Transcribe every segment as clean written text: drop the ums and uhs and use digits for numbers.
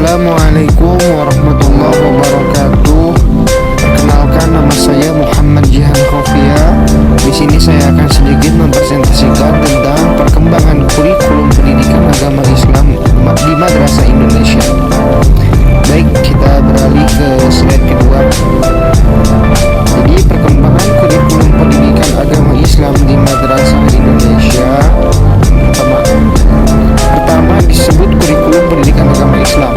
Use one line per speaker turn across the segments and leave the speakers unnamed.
Assalamualaikum warahmatullahi wabarakatuh. Perkenalkan, nama saya Muhammad Jihan Khofia. Di sini saya akan sedikit mempresentasikan tentang perkembangan kurikulum pendidikan agama Islam di Madrasah Indonesia. Baik, kita beralih ke slide kedua. Jadi perkembangan kurikulum pendidikan agama Islam di Madrasah Indonesia. Pertama disebut kurikulum pendidikan agama Islam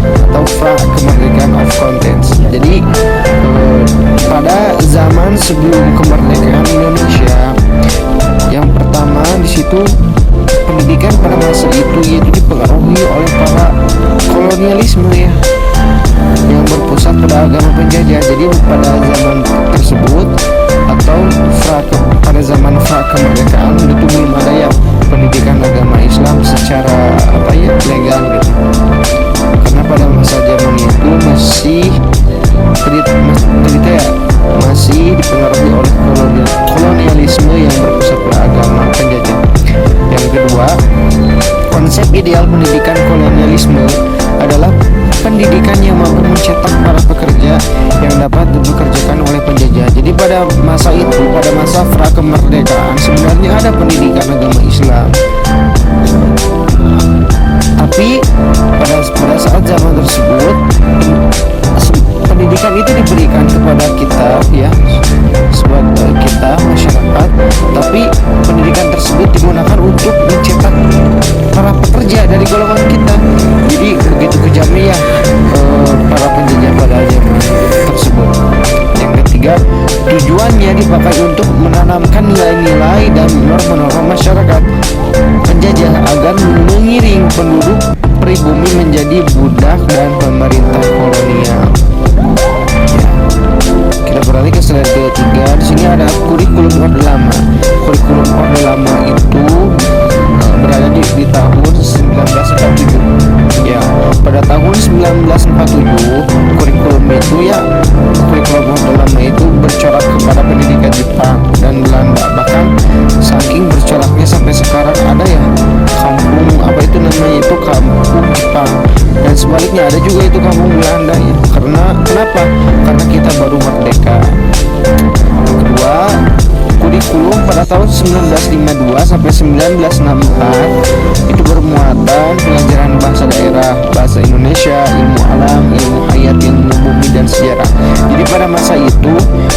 atau FRA, kemerdekaan of contents. Jadi pada zaman sebelum kemerdekaan Indonesia, yang pertama di situ pendidikan pada masa itu yaitu dipengaruhi oleh para kolonialisme ya, yang berpusat pada agama penjajah. Jadi pada zaman tersebut atau pada zaman FRA kemerdekaan itu belum ada yang pendidikan agama Islam secara legal gitu. Karena pada masa zaman itu masih dipengaruhi oleh kolonialisme yang berpusat pada agama penjajah. Yang kedua, konsep ideal pendidikan kolonialisme adalah pendidikan yang mampu mencetak para pekerja yang dapat dipekerjakan oleh penjajah. Jadi pada masa itu, pada masa pra kemerdekaan, sebenarnya ada pendidikan agama Islam. Tapi pada saat zaman tersebut, pendidikan itu diberikan kepada kita ya, sebagai kita masyarakat. Tapi pendidikan tersebut digunakan untuk mencetak para pekerja dari golongan kita. Jadi begitu kejamnya ya para penjajah pada zaman tersebut. Yang ketiga, tujuannya dipakai untuk menanamkan nilai-nilai dan norma-norma masyarakat penjajah agar mengiring penduduk pribumi menjadi budak dan pemerintah kolonial. Kita beralih ke slide ketiga. Di sini ada kurikulum Orde Lama. Kurikulum Orde Lama itu berada di tahun 1947. Ya, pada tahun 1947 kurikulum Orde Lama itu bercorak kepada pendidikan Jepang dan Belanda. Bahkan saking bercoraknya sampai sekarang ada ya kampung kampung Jepang, dan sebaliknya ada juga itu kampung Belanda ya. Kenapa? Karena kita baru merdeka. Kedua, kurikulum pada tahun 1952 sampai 1964 itu bermuatan pelajaran bahasa daerah, bahasa Indonesia, ilmu alam, ilmu hayat, ilmu bumi dan sejarah. Jadi pada masa itu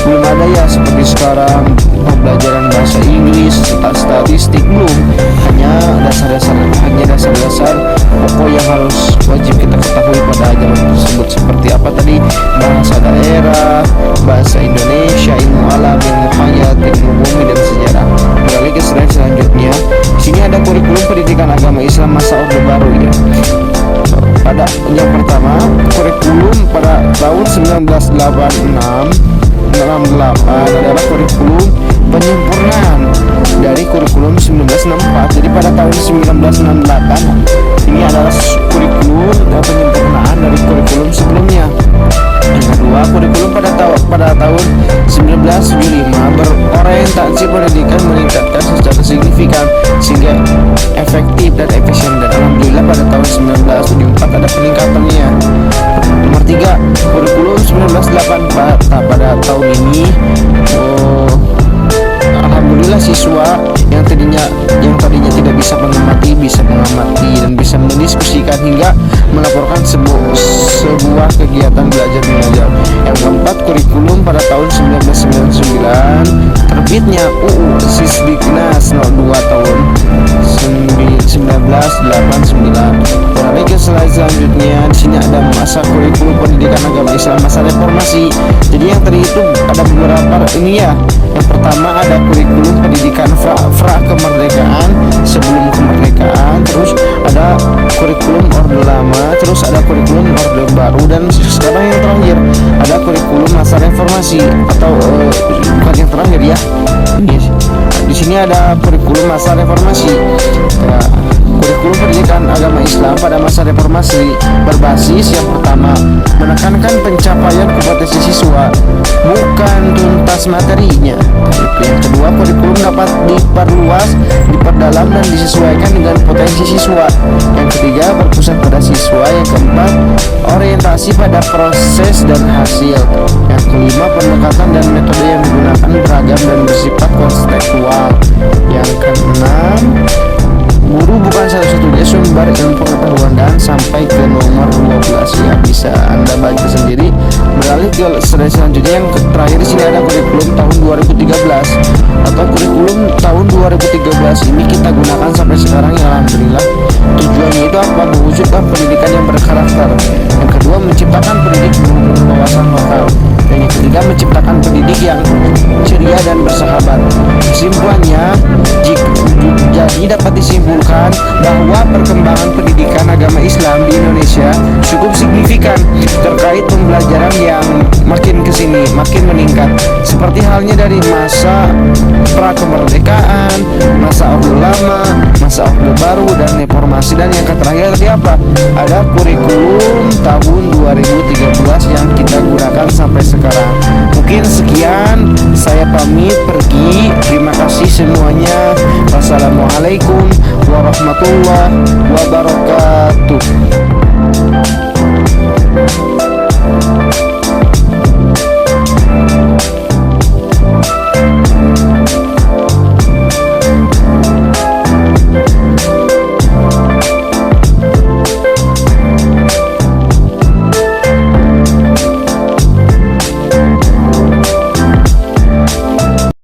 belum ada ya seperti sekarang pembelajaran bahasa Inggris, statistik, belum. Hanya dasar-dasar pokok yang harus wajib kita ketahui pada zaman tersebut, seperti apa tadi, bahasa daerah, bahasa Indonesia, ilmu alam, ilmu hayat, ilmu bumi dan sejarah. Beralih ke slide selanjutnya. Di sini ada kurikulum pendidikan agama Islam masa Orde Baru ya. Pada yang pertama, kurikulum pada tahun 1968 adalah kurikulum penyempurnaan dari kurikulum 1964. Jadi pada tahun 1968 ini adalah kurikulum penyempurnaan dari kurikulum sebelumnya. Yang kedua, kurikulum pada tahun 1975 berorientasi pendidikan meningkatkan secara signifikan sehingga efektif dan efisien, dan alhamdulillah pada tahun 1974 ada peningkatannya. Nomor 3, kurikulum 1984 pada tahun ini alhamdulillah siswa yang tadinya tidak bisa mengamati dan bisa mendiskusikan hingga melaporkan sebuah kegiatan belajar mengajar. Yang keempat, kurikulum pada tahun 1999 terbitnya UU Sisdiknas 02 tahun 1989. Beralih ke slide selanjutnya. Di sini ada masa kurikulum pendidikan agama Islam masa reformasi. Jadi yang tadi itu ada beberapa ini ya. Yang pertama ada kurikulum pendidikan fra kemerdekaan, sebelum kemerdekaan, terus ada kurikulum Orde Lama, terus ada kurikulum Orde Baru, dan sekarang yang terakhir ada kurikulum masa reformasi atau bukan yang terakhir ya. Di sini ada kurikulum masa reformasi. Ya, kurikulum pendidikan agama Islam pada masa reformasi berbasis yang pertama menekankan pencapaian kompetensi siswa, bukan tuntas materinya. Yang kedua, kurikulum dapat diperluas, diperdalam dan disesuaikan dengan potensi siswa. Yang ketiga, berpusat pada siswa. Yang keempat, berorientasi pada proses dan hasil. Yang kelima, pendekatan dan metode yang digunakan beragam dan bersifat konseptual. Yang keenam, guru bukan satu-satunya sumber ilmu pengetahuan. Dan sampai ke nomor 12 ya, bisa Anda baca sendiri. Beralih ke slide selanjutnya, yang terakhir di sini ada kurikulum tahun 2013 atau kurikulum tahun 2013 ini kita gunakan sampai sekarang ya, alhamdulillah. Tujuannya itu apa? Mewujudkan pendidikan yang berkarakter. Yang kedua, menciptakan pendidik berwawasan lokal. Dan yang ketiga, menciptakan pendidik yang ceria dan bersahabat. Kesimpulannya, jadi dapat disimpulkan bahwa perkembangan pendidikan agama Islam di Indonesia cukup signifikan terkait pembelajaran yang makin kesini makin meningkat, seperti halnya dari masa pra kemerdekaan, masa Orde Lama, masa Orde Baru, dan reformasi. Dan yang terakhir tadi apa? Ada kurikulum tahun 2013 yang kita gunakan sampai sekarang. Mungkin sekian, saya pamit pergi. Terima kasih semuanya. Wassalamualaikum warahmatullahi wabarakatuh.